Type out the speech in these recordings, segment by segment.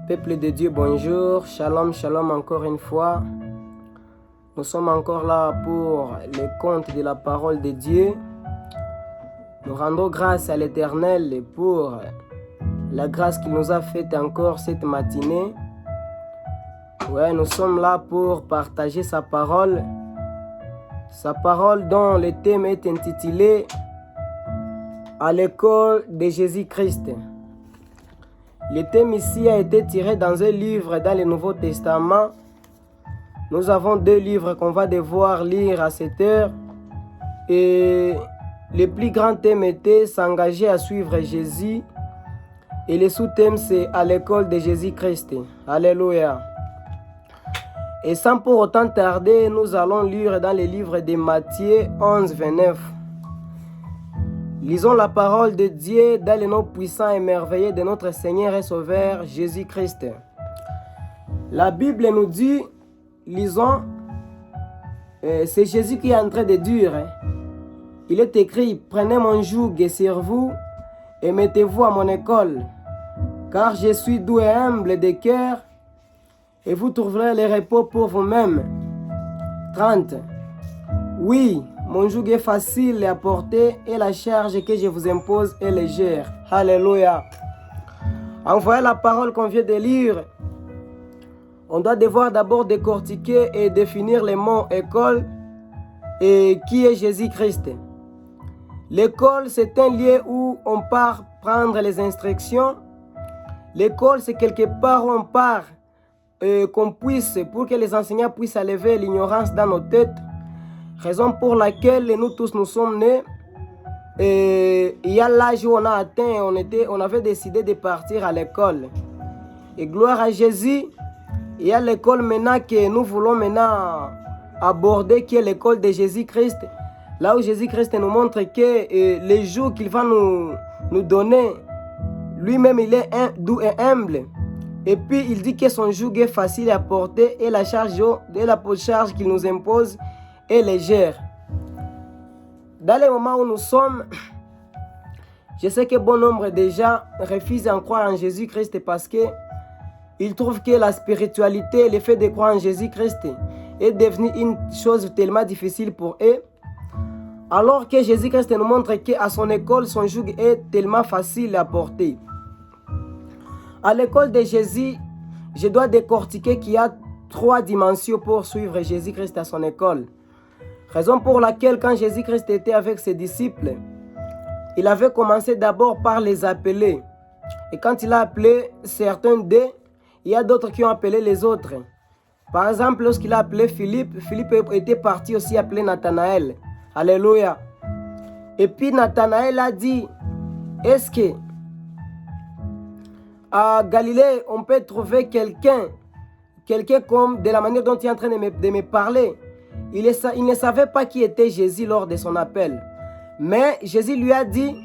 Peuple de Dieu, bonjour. Shalom, shalom encore une fois. Nous sommes encore là pour les contes de la parole de Dieu. Nous rendons grâce à l'Éternel pour la grâce qu'il nous a faite encore cette matinée. Ouais, nous sommes là pour partager sa parole dont le thème est intitulé « À l'école de Jésus-Christ ». Le thème ici a été tiré dans un livre dans le Nouveau Testament. Nous avons deux livres qu'on va devoir lire à cette heure. Et le plus grand thème était s'engager à suivre Jésus. Et le sous-thème c'est à l'école de Jésus-Christ. Alléluia. Et sans pour autant tarder, nous allons lire dans le livre de Matthieu 11, 29. Lisons la parole de Dieu dans le nom puissant et merveilleux de notre Seigneur et Sauveur Jésus-Christ. La Bible nous dit, lisons, c'est Jésus qui est en train de dire. Il est écrit, prenez mon joug sur vous et mettez-vous à mon école, car je suis doux et humble de cœur, et vous trouverez le repos pour vous-même. 30. Oui, mon joug est facile à porter et la charge que je vous impose est légère. Alléluia. En voyant la parole qu'on vient de lire, on doit devoir d'abord décortiquer et définir les mots école et qui est Jésus-Christ. L'école, c'est un lieu où on part prendre les instructions. L'école, c'est quelque part où on part qu'on puisse, pour que les enseignants puissent enlever l'ignorance dans nos têtes. Raison pour laquelle nous tous nous sommes nés. Et il y a l'âge où on a atteint, on avait décidé de partir à l'école. Et gloire à Jésus, il y a l'école maintenant que nous voulons maintenant aborder, qui est l'école de Jésus-Christ. Là où Jésus-Christ nous montre que les jours qu'il va nous donner, lui-même il est doux et humble. Et puis il dit que son joug est facile à porter et la charge qu'il nous impose est légère. Dans les moments où nous sommes, je sais que bon nombre déjà refusent d'en croire en Jésus-Christ parce que ils trouvent que la spiritualité, le fait de croire en Jésus-Christ est devenu une chose tellement difficile pour eux. Alors que Jésus-Christ nous montre qu'à son école, son joug est tellement facile à porter. À l'école de Jésus, je dois décortiquer qu'il y a 3 dimensions pour suivre Jésus-Christ à son école. Raison pour laquelle quand Jésus-Christ était avec ses disciples, il avait commencé d'abord par les appeler. Et quand il a appelé certains d'eux, il y a d'autres qui ont appelé les autres. Par exemple, lorsqu'il a appelé Philippe, Philippe était parti aussi appeler Nathanaël. Alléluia. Et puis Nathanaël a dit, est-ce que à Galilée, on peut trouver quelqu'un comme de la manière dont il est en train de me parler. Il ne savait pas qui était Jésus lors de son appel. Mais Jésus lui a dit,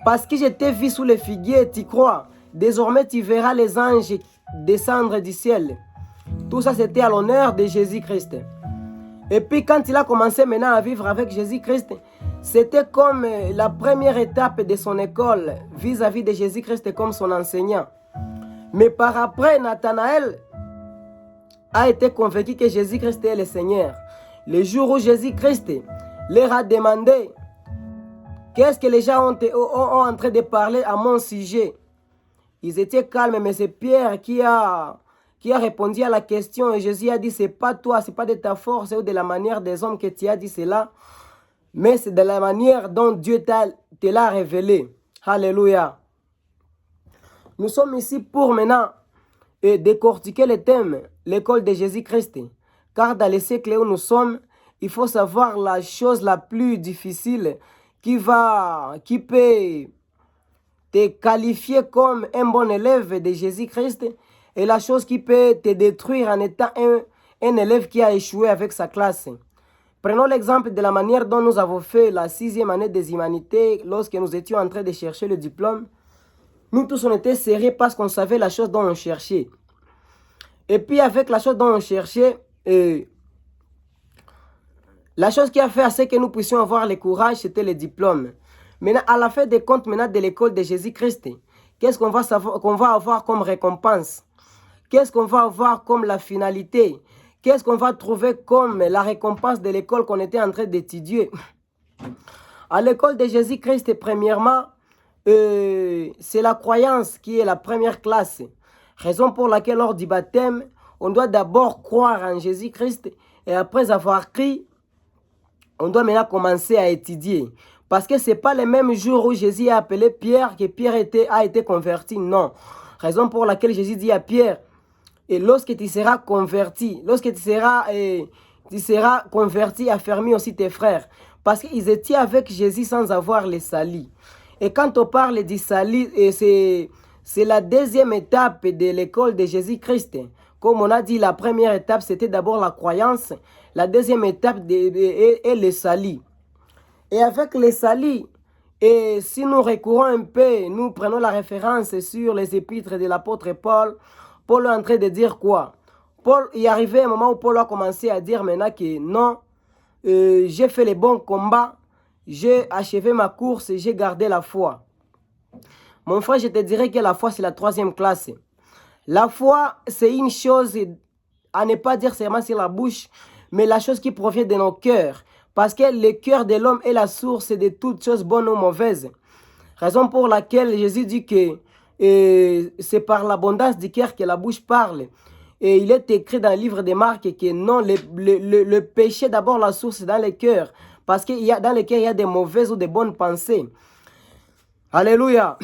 parce que je t'ai vu sous les figuiers, tu crois. Désormais, tu verras les anges descendre du ciel. Tout ça, c'était à l'honneur de Jésus-Christ. Et puis, quand il a commencé maintenant à vivre avec Jésus-Christ, c'était comme la première étape de son école vis-à-vis de Jésus-Christ comme son enseignant. Mais par après, Nathanaël a été convaincu que Jésus-Christ est le Seigneur. Le jour où Jésus-Christ leur a demandé qu'est-ce que les gens ont en train de parler à mon sujet, ils étaient calmes, mais c'est Pierre qui a répondu à la question. Et Jésus a dit, c'est pas toi, c'est pas de ta force ou de la manière des hommes que tu as dit cela, mais c'est de la manière dont Dieu te l'a révélé. Alléluia. Nous sommes ici pour maintenant décortiquer le thème, l'école de Jésus-Christ. Car dans les siècles où nous sommes, il faut savoir la chose la plus difficile qui peut te qualifier comme un bon élève de Jésus-Christ et la chose qui peut te détruire en étant un élève qui a échoué avec sa classe. Prenons l'exemple de la manière dont nous avons fait la 6e année des humanités lorsque nous étions en train de chercher le diplôme. Nous tous, on était sérieux parce qu'on savait la chose dont on cherchait. Et puis, avec la chose dont on cherchait, la chose qui a fait à ce que nous puissions avoir le courage, c'était le diplôme. Maintenant, à la fin des comptes, maintenant de l'école de Jésus-Christ, qu'est-ce qu'on va avoir comme récompense? Qu'est-ce qu'on va avoir comme la finalité? Qu'est-ce qu'on va trouver comme la récompense de l'école qu'on était en train d'étudier? À l'école de Jésus-Christ, premièrement, c'est la croyance qui est la première classe. Raison pour laquelle lors du baptême, on doit d'abord croire en Jésus-Christ et après avoir cru, on doit maintenant commencer à étudier. Parce que ce n'est pas le même jour où Jésus a appelé Pierre que Pierre a été converti. Non. Raison pour laquelle Jésus dit à Pierre, et lorsque tu seras converti, tu seras converti, affermis aussi tes frères. Parce qu'ils étaient avec Jésus sans avoir les salis. Et quand on parle du salut, c'est la deuxième étape de l'école de Jésus-Christ. Comme on a dit, la première étape, c'était d'abord la croyance. La deuxième étape est le salut. Et avec le salut, et si nous recourons un peu, nous prenons la référence sur les épîtres de l'apôtre Paul, Paul est en train de dire quoi? Paul est arrivé à un moment où Paul a commencé à dire maintenant que non, j'ai fait le bon combat, j'ai achevé ma course et j'ai gardé la foi. Mon frère, je te dirais que la foi, c'est la troisième classe. La foi, c'est une chose à ne pas dire seulement sur la bouche, mais la chose qui provient de nos cœurs. Parce que le cœur de l'homme est la source de toutes choses bonnes ou mauvaises. Raison pour laquelle Jésus dit que c'est par l'abondance du cœur que la bouche parle. Et il est écrit dans le livre de Marc que non, le péché, d'abord la source, c'est dans le cœur. Parce que dans le cœur, il y a des mauvaises ou des bonnes pensées. Alléluia.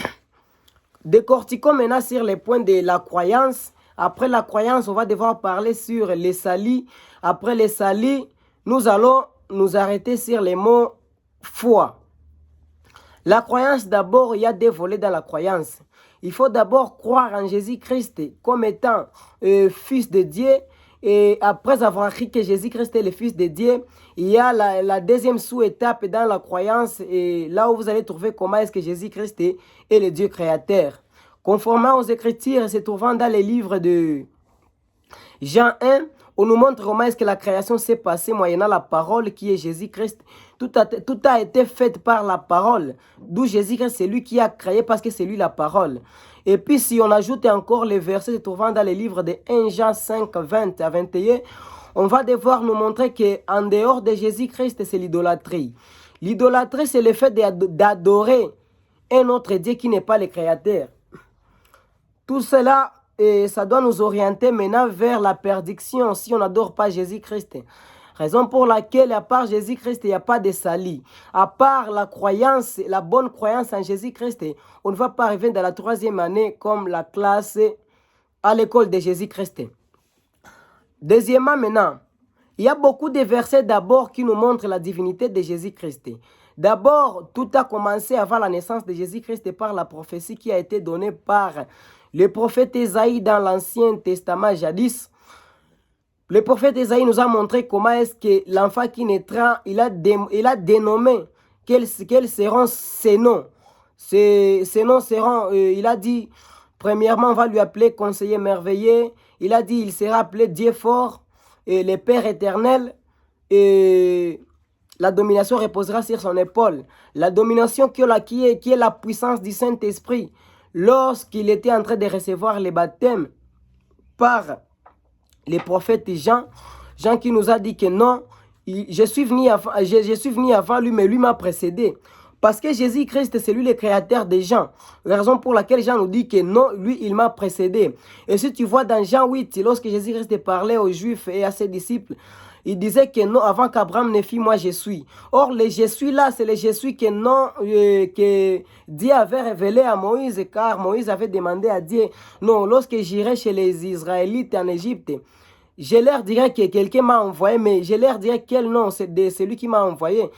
Décortiquons maintenant sur les points de la croyance. Après la croyance, on va devoir parler sur les salis. Après les salis, nous allons nous arrêter sur les mots foi. La croyance, d'abord, il y a des volets dans la croyance. Il faut d'abord croire en Jésus-Christ comme étant fils de Dieu. Et après avoir cru que Jésus-Christ est le fils de Dieu, il y a la deuxième sous-étape dans la croyance. Et là où vous allez trouver comment est-ce que Jésus-Christ est le Dieu créateur. Conformément aux Écritures, se trouvant dans les livres de Jean 1, on nous montre comment est-ce que la création s'est passée moyennant la parole qui est Jésus-Christ. Tout a été fait par la parole. D'où Jésus-Christ, c'est lui qui a créé parce que c'est lui la parole. Et puis si on ajoute encore les versets se trouvant dans les livres de 1 Jean 5, 20 à 21, on va devoir nous montrer qu'en dehors de Jésus-Christ, c'est l'idolâtrie. L'idolâtrie, c'est le fait d'adorer un autre Dieu qui n'est pas le créateur. Tout cela, ça doit nous orienter maintenant vers la perdition si on n'adore pas Jésus-Christ. Raison pour laquelle, à part Jésus-Christ, il n'y a pas de salut. À part la croyance, la bonne croyance en Jésus-Christ, on ne va pas arriver dans la troisième année comme la classe à l'école de Jésus-Christ. Deuxièmement, maintenant, il y a beaucoup de versets d'abord qui nous montrent la divinité de Jésus-Christ. D'abord, tout a commencé avant la naissance de Jésus-Christ par la prophétie qui a été donnée par le prophète Ésaïe dans l'Ancien Testament jadis. Le prophète Ésaïe nous a montré comment est-ce que l'enfant qui naîtra, il a dénommé quels seront ses noms. Ces noms seront, il a dit, premièrement, on va lui appeler conseiller merveilleux. Il a dit, il sera appelé Dieu fort, et le Père éternel, et la domination reposera sur son épaule. La domination qui est la puissance du Saint-Esprit. Lorsqu'il était en train de recevoir les baptêmes par les prophètes Jean qui nous a dit que non, je suis venu avant lui, mais lui m'a précédé. Parce que Jésus-Christ, c'est lui le créateur des gens. La raison pour laquelle Jean nous dit que non, lui, il m'a précédé. Et si tu vois dans Jean 8, lorsque Jésus-Christ parlait aux Juifs et à ses disciples, il disait que non, avant qu'Abraham ne fît, moi je suis. Or, le je suis là, c'est le je suis que non, que Dieu avait révélé à Moïse, car Moïse avait demandé à Dieu, non, lorsque j'irai chez les Israélites en Égypte, je leur dirai que quelqu'un m'a envoyé, mais je leur dirai quel nom, c'est celui qui m'a envoyé.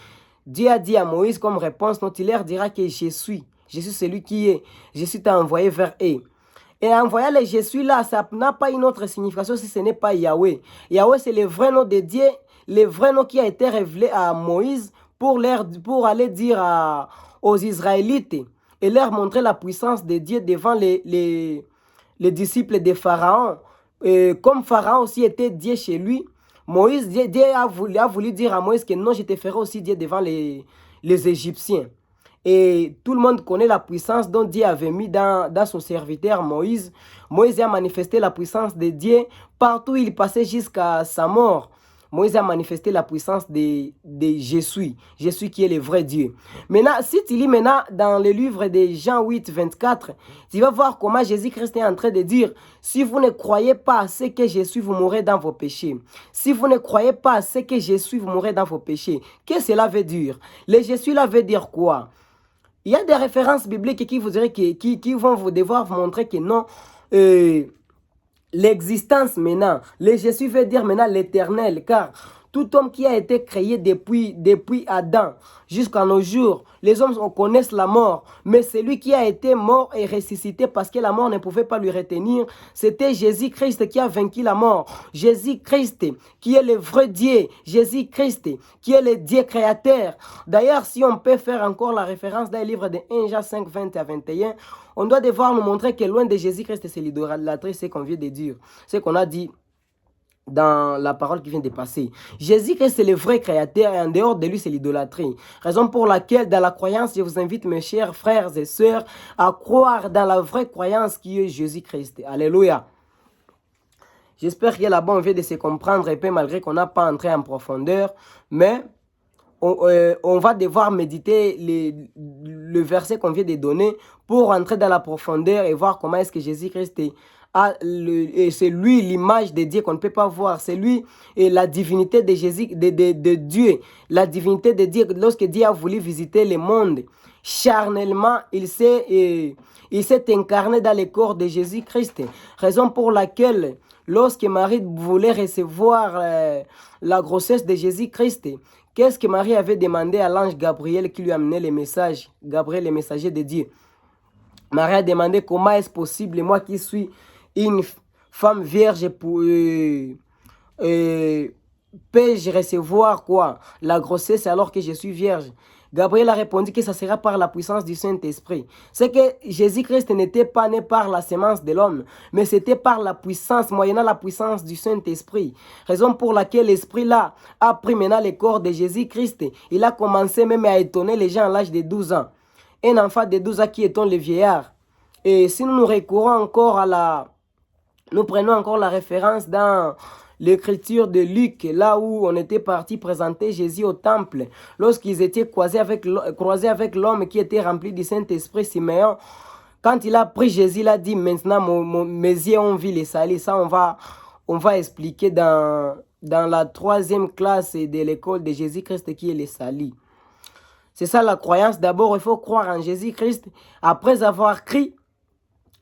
Dieu a dit à Moïse comme réponse, non, tu leur diras que je suis celui qui est, je suis envoyé vers eux. Et en voyant le je suis là, ça n'a pas une autre signification si ce n'est pas Yahweh. Yahweh, c'est le vrai nom de Dieu, le vrai nom qui a été révélé à Moïse pour aller dire aux Israélites et leur montrer la puissance de Dieu devant les disciples de Pharaon. Et comme Pharaon aussi était Dieu chez lui, Moïse, Dieu a voulu dire à Moïse que non, je te ferai aussi Dieu devant les Égyptiens. Et tout le monde connaît la puissance dont Dieu avait mis dans son serviteur Moïse. Moïse a manifesté la puissance de Dieu partout où il passait jusqu'à sa mort. Moïse a manifesté la puissance de Jésus. Jésus qui est le vrai Dieu. Maintenant, si tu lis maintenant dans le livre de Jean 8, 24, tu vas voir comment Jésus-Christ est en train de dire, si vous ne croyez pas à ce que je suis, vous mourrez dans vos péchés. Si vous ne croyez pas à ce que je suis, vous mourrez dans vos péchés. Qu'est-ce que cela veut dire? Le Jésus là veut dire quoi? Il y a des références bibliques qui vous diraient qui vont vous devoir vous montrer que non, l'existence maintenant, le Jésus veut dire maintenant l'éternel, car tout homme qui a été créé depuis Adam jusqu'à nos jours, les hommes connaissent la mort, mais celui qui a été mort et ressuscité parce que la mort ne pouvait pas lui retenir, c'était Jésus-Christ qui a vaincu la mort. Jésus-Christ qui est le vrai Dieu, Jésus-Christ qui est le Dieu créateur. D'ailleurs, si on peut faire encore la référence dans le livre de 1 Jean 5, 20 à 21, on doit devoir nous montrer que loin de Jésus-Christ, c'est l'idolâtrie, c'est qu'on vient de dire, c'est qu'on a dit dans la parole qui vient de passer. Jésus-Christ, c'est le vrai créateur et en dehors de lui, c'est l'idolâtrie. Raison pour laquelle, dans la croyance, je vous invite, mes chers frères et sœurs, à croire dans la vraie croyance qui est Jésus-Christ. Alléluia. J'espère que là-bas, on vient de se comprendre un peu, malgré qu'on n'a pas entré en profondeur, mais on va devoir méditer le verset qu'on vient de donner pour entrer dans la profondeur et voir comment est-ce que Jésus-Christ est. C'est lui l'image de Dieu qu'on ne peut pas voir. C'est lui et la divinité de Jésus, de Dieu. La divinité de Dieu, lorsque Dieu a voulu visiter le monde, charnellement, il s'est incarné dans le corps de Jésus-Christ. Raison pour laquelle, lorsque Marie voulait recevoir la grossesse de Jésus-Christ, qu'est-ce que Marie avait demandé à l'ange Gabriel qui lui amenait les messages, Gabriel, le messager de Dieu? Marie a demandé comment est-ce possible, moi qui suis une femme vierge, peux-je recevoir quoi? La grossesse alors que je suis vierge? Gabriel a répondu que ça sera par la puissance du Saint-Esprit. C'est que Jésus-Christ n'était pas né par la semence de l'homme, mais c'était par la puissance, moyennant la puissance du Saint-Esprit. Raison pour laquelle l'Esprit-là a pris maintenant le corps de Jésus-Christ. Il a commencé même à étonner les gens à l'âge de 12 ans. Un enfant de 12 ans qui étonne les vieillards. Et si nous recourons encore nous prenons encore la référence dans l'écriture de Luc, là où on était parti présenter Jésus au temple, lorsqu'ils étaient croisés avec l'homme qui était rempli du Saint-Esprit, Siméon, quand il a pris Jésus, il a dit, maintenant mes yeux ont vu les salis. Ça, on va expliquer dans la 3e classe de l'école de Jésus-Christ qui est les salis. C'est ça la croyance. D'abord, il faut croire en Jésus-Christ. Après avoir cru,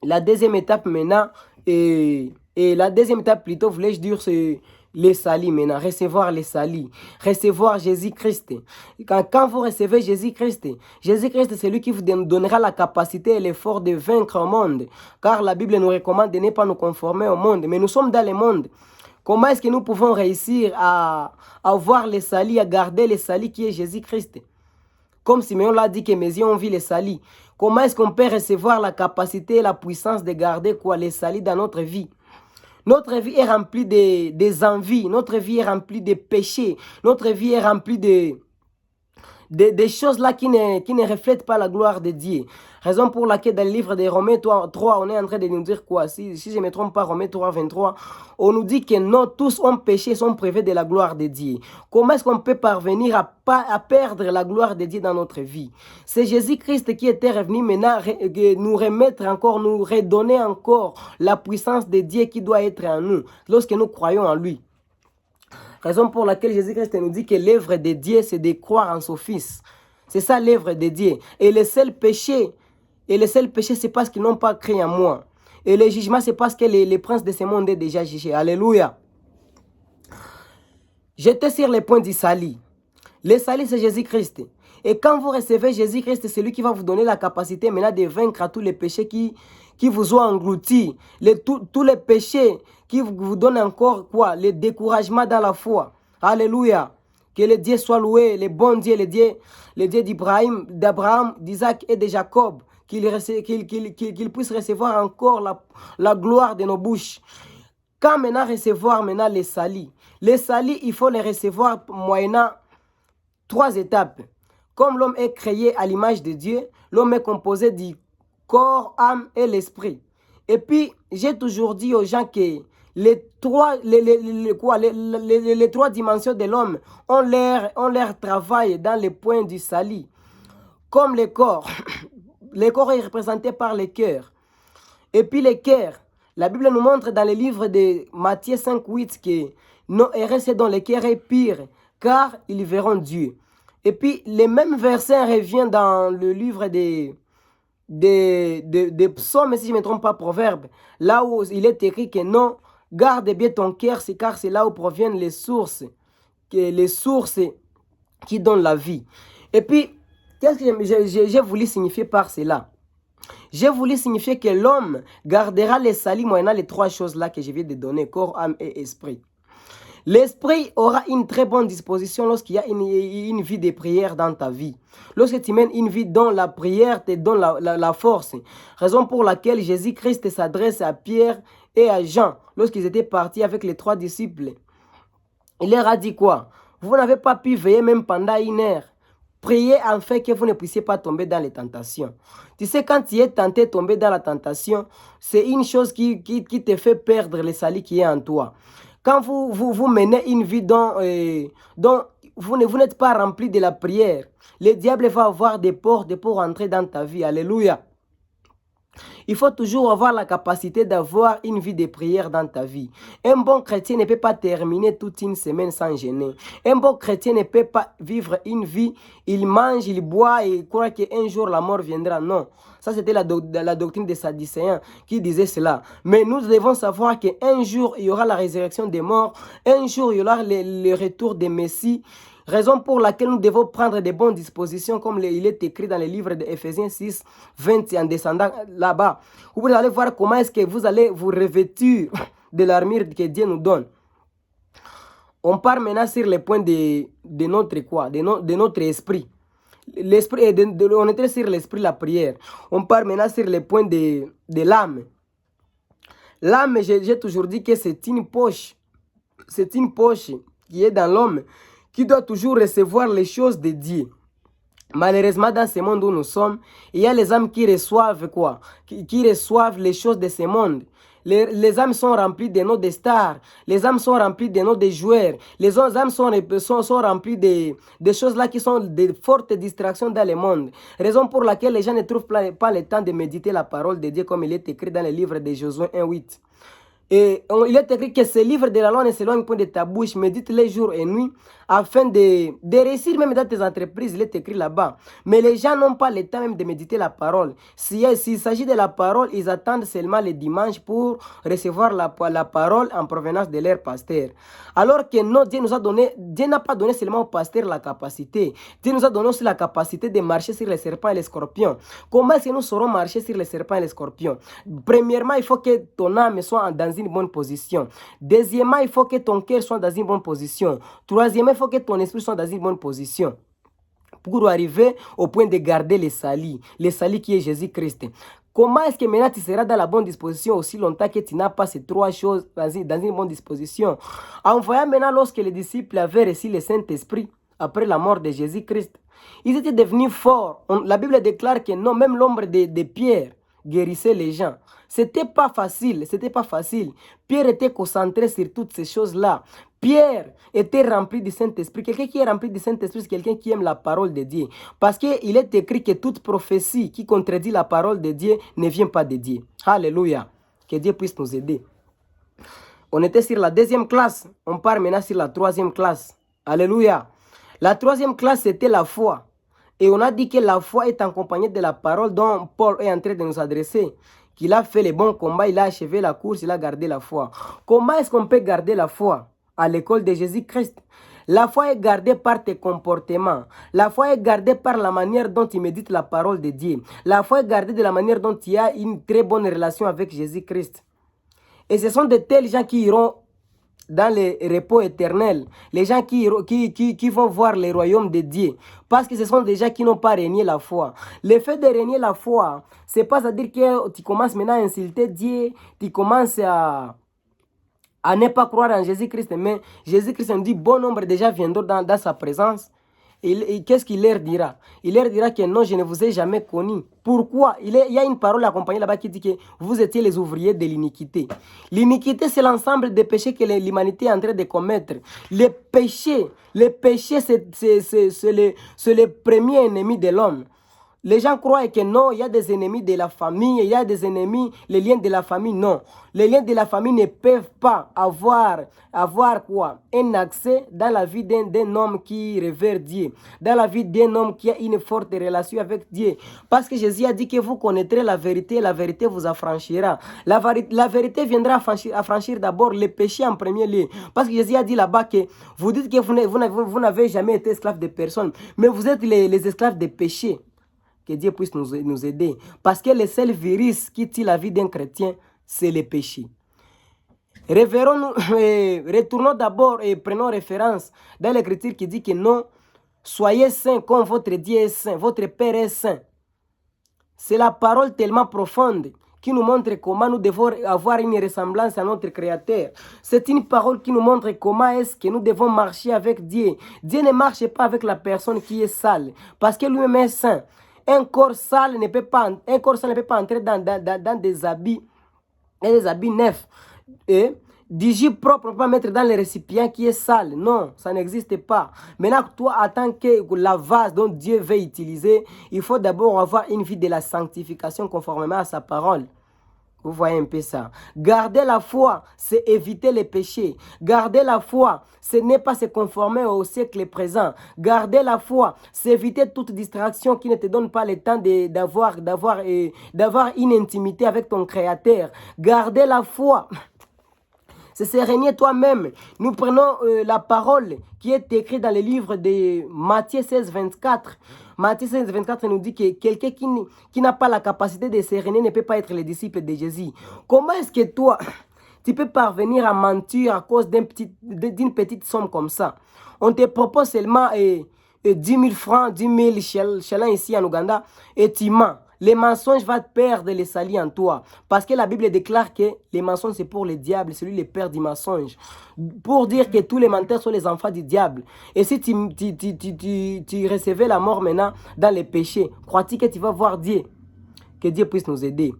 la deuxième étape maintenant, et la deuxième étape plutôt, voulais-je dire, c'est les salis maintenant, recevoir les salis, recevoir Jésus-Christ. Quand vous recevez Jésus-Christ, Jésus-Christ c'est lui qui vous donnera la capacité et l'effort de vaincre le monde. Car la Bible nous recommande de ne pas nous conformer au monde, mais nous sommes dans le monde. Comment est-ce que nous pouvons réussir à voir les salis, à garder les salis qui est Jésus-Christ? Comme Simeon l'a dit que mes yeux ont vu les salis. Comment est-ce qu'on peut recevoir la capacité et la puissance de garder quoi, les salis dans notre vie? Notre vie est remplie des envies, notre vie est remplie de péchés, notre vie est remplie des choses là qui ne reflètent pas la gloire de Dieu. Raison pour laquelle dans le livre de Romains 3, on est en train de nous dire quoi? Si je ne me trompe pas, Romains 3, 23, on nous dit que non, tous ont péché, sont privés de la gloire de Dieu. Comment est-ce qu'on peut parvenir à perdre la gloire de Dieu dans notre vie? C'est Jésus-Christ qui était revenu maintenant nous remettre encore, nous redonner encore la puissance de Dieu qui doit être en nous lorsque nous croyons en lui. Raison pour laquelle Jésus-Christ nous dit que l'œuvre de Dieu, c'est de croire en son Fils. C'est ça l'œuvre de Dieu. Et le seul péché, c'est parce qu'ils n'ont pas cru en moi. Et le jugement, c'est parce que les princes de ce monde est déjà jugé. Alléluia. J'étais sur le point du salut. Le salut, c'est Jésus-Christ. Et quand vous recevez Jésus-Christ, c'est lui qui va vous donner la capacité maintenant de vaincre tous les péchés qui vous ont englouti. Tous les péchés qui vous donnent encore quoi? Le découragement dans la foi. Alléluia. Que le Dieu soit loué, le bon Dieu, le Dieu d'Abraham, d'Isaac et de Jacob. Qu'il puisse recevoir encore la gloire de nos bouches. Quand maintenant recevoir maintenant les salis. Les salis, il faut les recevoir moyennant 3 étapes. comme l'homme est créé à l'image de Dieu, l'homme est composé du corps, âme et l'esprit. Et puis, j'ai toujours dit aux gens que les trois dimensions de l'homme ont leur travail dans les points du salut. Comme le corps est représenté par le cœur. Et puis le cœur, la Bible nous montre dans le livre de Matthieu 5:8 que nos RS dont le cœur est pire, car ils verront Dieu. Et puis le même verset revient dans le livre des psaumes, si je ne me trompe pas, proverbes, là où il est écrit que non, garde bien ton cœur, car c'est là où proviennent les sources qui donnent la vie. Et puis, qu'est-ce que j'ai voulu signifier par cela? J'ai voulu signifier que l'homme gardera les salis moyennant les trois choses-là que je viens de donner, corps, âme et esprit. L'esprit aura une très bonne disposition lorsqu'il y a une vie de prière dans ta vie. Lorsque tu mènes une vie dont la prière te donne la force. Raison pour laquelle Jésus-Christ s'adresse à Pierre et à Jean lorsqu'ils étaient partis avec les trois disciples. Il leur a dit quoi? Vous n'avez pas pu veiller même pendant une heure. Priez afin que vous ne puissiez pas tomber dans les tentations. Tu sais, quand tu es tenté de tomber dans la tentation, c'est une chose qui te fait perdre le salut qui est en toi. Quand vous menez une vie dont vous n'êtes pas rempli de la prière, le diable va avoir des portes pour entrer dans ta vie. Alléluia. Il faut toujours avoir la capacité d'avoir une vie de prière dans ta vie. Un bon chrétien ne peut pas terminer toute une semaine sans jeûner. Un bon chrétien ne peut pas vivre une vie, il mange, il boit et croit qu'un jour la mort viendra. Non, ça c'était la doctrine des Sadducéens qui disait cela. Mais nous devons savoir qu'un jour il y aura la résurrection des morts, un jour il y aura le retour des Messies. Raison pour laquelle nous devons prendre de bonnes dispositions, comme il est écrit dans le livre d'Éphésiens 6, 20, en descendant là-bas. Vous allez voir comment est-ce que vous allez vous revêtir de l'armure que Dieu nous donne. On part maintenant sur les points de notre esprit. L'esprit, on était sur l'esprit, la prière. On part maintenant sur les points de l'âme. L'âme, j'ai toujours dit que c'est une poche. C'est une poche qui est dans l'homme, qui doit toujours recevoir les choses de Dieu. Malheureusement, dans ce monde où nous sommes, il y a les âmes qui reçoivent quoi? Qui reçoivent les choses de ce monde. Les âmes sont remplies de noms de stars. Les âmes sont remplies de noms de joueurs. Les âmes sont remplies de choses là qui sont de fortes distractions dans le monde. Raison pour laquelle les gens ne trouvent pas le temps de méditer la parole de Dieu comme il est écrit dans le livre de Josué 1:8. Et il est écrit que ce livre de la loi ne s'éloigne point de ta bouche, médite-les jour et nuit, afin de réussir même dans tes entreprises. Il est écrit là-bas. Mais les gens n'ont pas le temps même de méditer la parole. S'il s'agit de la parole, ils attendent seulement le dimanche pour recevoir la parole en provenance de leur pasteur. Alors que non, Dieu n'a pas donné seulement au pasteur la capacité. Dieu nous a donné aussi la capacité de marcher sur les serpents et les scorpions. Comment est-ce que nous saurons marcher sur les serpents et les scorpions? Premièrement, il faut que ton âme soit dans une bonne position. Deuxièmement, il faut que ton cœur soit dans une bonne position. Troisièmement, il faut que ton esprit soit dans une bonne position pour arriver au point de garder le salut qui est Jésus-Christ. Comment est-ce que maintenant tu seras dans la bonne disposition aussi longtemps que tu n'as pas ces trois choses dans une bonne disposition? En voyant maintenant lorsque les disciples avaient reçu le Saint-Esprit après la mort de Jésus-Christ, ils étaient devenus forts. La Bible déclare que non, même l'ombre de Pierre guérissait les gens. C'était pas facile. Pierre était concentré sur toutes ces choses-là. Pierre était rempli du Saint-Esprit. Quelqu'un qui est rempli du Saint-Esprit, c'est quelqu'un qui aime la parole de Dieu. Parce qu'il est écrit que toute prophétie qui contredit la parole de Dieu ne vient pas de Dieu. Alléluia. Que Dieu puisse nous aider. On était sur la deuxième classe. On part maintenant sur la troisième classe. Alléluia. La troisième classe, c'était la foi. Et on a dit que la foi est accompagnée de la parole dont Paul est en train de nous adresser. Qu'il a fait le bon combat, il a achevé la course, il a gardé la foi. Comment est-ce qu'on peut garder la foi? À l'école de Jésus-Christ. La foi est gardée par tes comportements. La foi est gardée par la manière dont tu médites la parole de Dieu. La foi est gardée de la manière dont tu as une très bonne relation avec Jésus-Christ. Et ce sont de tels gens qui iront dans le repos éternel. Les gens qui vont voir le royaume de Dieu. Parce que ce sont des gens qui n'ont pas régné la foi. Le fait de régner la foi, c'est pas à dire que tu commences maintenant à insulter Dieu, tu commences à ne pas croire en Jésus-Christ. Mais Jésus-Christ nous dit, bon nombre déjà viendront dans sa présence. qu'est-ce qu'il leur dira? Il leur dira que non, je ne vous ai jamais connu. Pourquoi? Il y a une parole accompagnée là-bas qui dit que vous étiez les ouvriers de l'iniquité. L'iniquité, c'est l'ensemble des péchés que l'humanité est en train de commettre. Les péchés, c'est le premier ennemi de l'homme. Les gens croient que non, il y a des ennemis de la famille, il y a des ennemis, les liens de la famille, non. Les liens de la famille ne peuvent pas avoir quoi? Un accès dans la vie d'un homme qui révère Dieu, dans la vie d'un homme qui a une forte relation avec Dieu. Parce que Jésus a dit que vous connaîtrez la vérité vous affranchira. La vérité viendra affranchir d'abord les péchés en premier lieu. Parce que Jésus a dit là-bas que vous dites que vous n'avez jamais été esclave de personne, mais vous êtes les esclaves des péchés. Que Dieu puisse nous aider. Parce que le seul virus qui tue la vie d'un chrétien, c'est le péché. Retournons d'abord et prenons référence dans l'Écriture qui dit que non, soyez saints comme votre Dieu est saint, votre Père est saint. C'est la parole tellement profonde qui nous montre comment nous devons avoir une ressemblance à notre Créateur. C'est une parole qui nous montre comment est-ce que nous devons marcher avec Dieu. Dieu ne marche pas avec la personne qui est sale, parce que lui-même est saint. Un corps sale ne peut pas entrer dans des habits neufs. Et du jus propre, on ne peut pas mettre dans le récipient qui est sale. Non, ça n'existe pas. Maintenant, toi, en tant que la vase dont Dieu veut utiliser, il faut d'abord avoir une vie de la sanctification conformément à sa parole. Vous voyez un peu ça. Garder la foi, c'est éviter les péchés. Garder la foi, ce n'est pas se conformer au siècle présent. Garder la foi, c'est éviter toute distraction qui ne te donne pas le temps d'avoir une intimité avec ton Créateur. Garder la foi, c'est se régner toi-même. Nous prenons la parole qui est écrite dans le livre de Matthieu 16, 24. Matthieu 16, 24 nous dit que quelqu'un qui n'a pas la capacité de se régner ne peut pas être le disciple de Jésus. Comment est-ce que toi, tu peux parvenir à mentir à cause d'une petite somme comme ça? On te propose seulement 10 000 francs, 10 000 shillings ici en Ouganda et tu mens. Les mensonges vont perdre les salis en toi. Parce que la Bible déclare que les mensonges, c'est pour le diable, c'est lui le père du mensonge. Pour dire que tous les menteurs sont les enfants du diable. Et si tu recevais la mort maintenant dans les péchés, crois-tu que tu vas voir Dieu? Que Dieu puisse nous aider.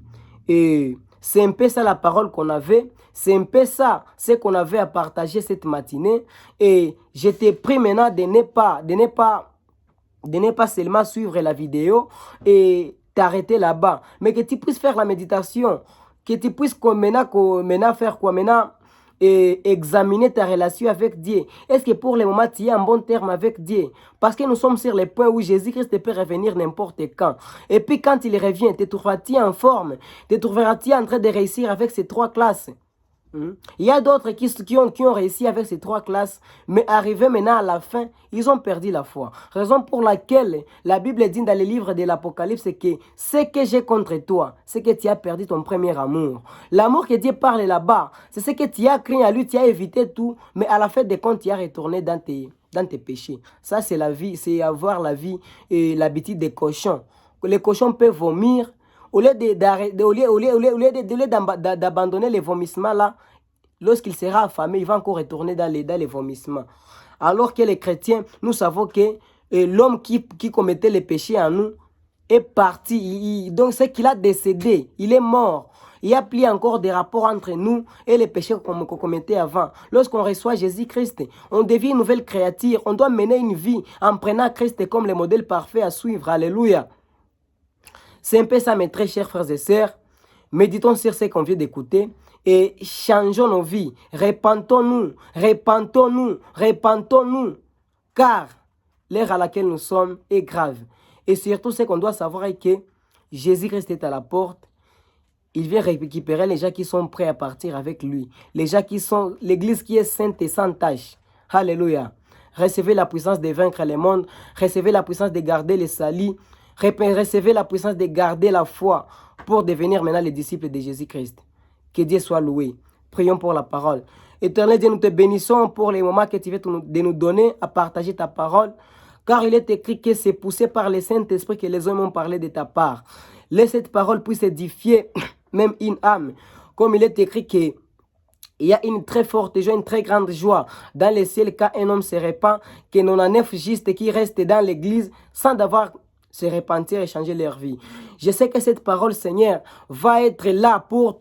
Et c'est un peu ça la parole qu'on avait. C'est un peu ça ce qu'on avait à partager cette matinée. Et je te prie maintenant de ne pas seulement suivre la vidéo et t'arrêter là-bas, mais que tu puisses faire la méditation, que tu puisses maintenant faire quoi maintenant et examiner ta relation avec Dieu. Est-ce que pour le moment tu es en bon terme avec Dieu? Parce que nous sommes sur le point où Jésus-Christ peut revenir n'importe quand. Et puis quand il revient, te trouveras-tu en forme? Te trouveras-tu en train de réussir avec ces 3 classes? Il y a d'autres qui ont réussi avec ces 3 classes, mais arrivés maintenant à la fin, ils ont perdu la foi. Raison pour laquelle la Bible dit dans le livre de l'Apocalypse que ce que j'ai contre toi, c'est que tu as perdu ton premier amour. L'amour que Dieu parle là-bas, c'est ce que tu as cru à lui, tu as évité tout, mais à la fin des comptes, tu as retourné dans tes péchés. Ça, c'est la vie, c'est avoir la vie et l'habitude des cochons. Les cochons peuvent vomir. Au lieu d'abandonner les vomissements là, lorsqu'il sera affamé, il va encore retourner dans les vomissements. Alors que les chrétiens, nous savons que l'homme qui commettait les péchés en nous est parti. Donc c'est qu'il a décédé, il est mort. Il n'y a plus encore de rapport entre nous et les péchés qu'on commettait avant. Lorsqu'on reçoit Jésus-Christ, on devient une nouvelle créature. On doit mener une vie en prenant Christ comme le modèle parfait à suivre. Alléluia. C'est un peu ça, mes très chers frères et sœurs. Méditons sur ce qu'on vient d'écouter et changeons nos vies. Repentons-nous, car l'ère à laquelle nous sommes est grave. Et surtout, ce qu'on doit savoir est que Jésus-Christ est à la porte. Il vient récupérer les gens qui sont prêts à partir avec lui. Les gens qui sont, l'église qui est sainte et sans tache. Alléluia. Recevez la puissance de vaincre le monde. Recevez la puissance de garder les salis. Recevez la puissance de garder la foi pour devenir maintenant les disciples de Jésus-Christ. Que Dieu soit loué. Prions pour la parole. Éternel Dieu, nous te bénissons pour les moments que tu veux de nous donner à partager ta parole. Car il est écrit que c'est poussé par le Saint-Esprit que les hommes ont parlé de ta part. Laisse cette parole puisse édifier même une âme. Comme il est écrit que il y a une très forte joie, une très grande joie dans le ciel quand un homme se répand, que 99 justes qui restent dans l'église sans devoir se repentir et changer leur vie. Je sais que cette parole, Seigneur, va être là pour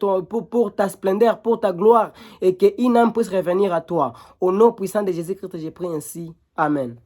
ta splendeur, pour ta gloire, et qu'une âme puisse revenir à toi. Au nom puissant de Jésus-Christ, je prie ainsi. Amen.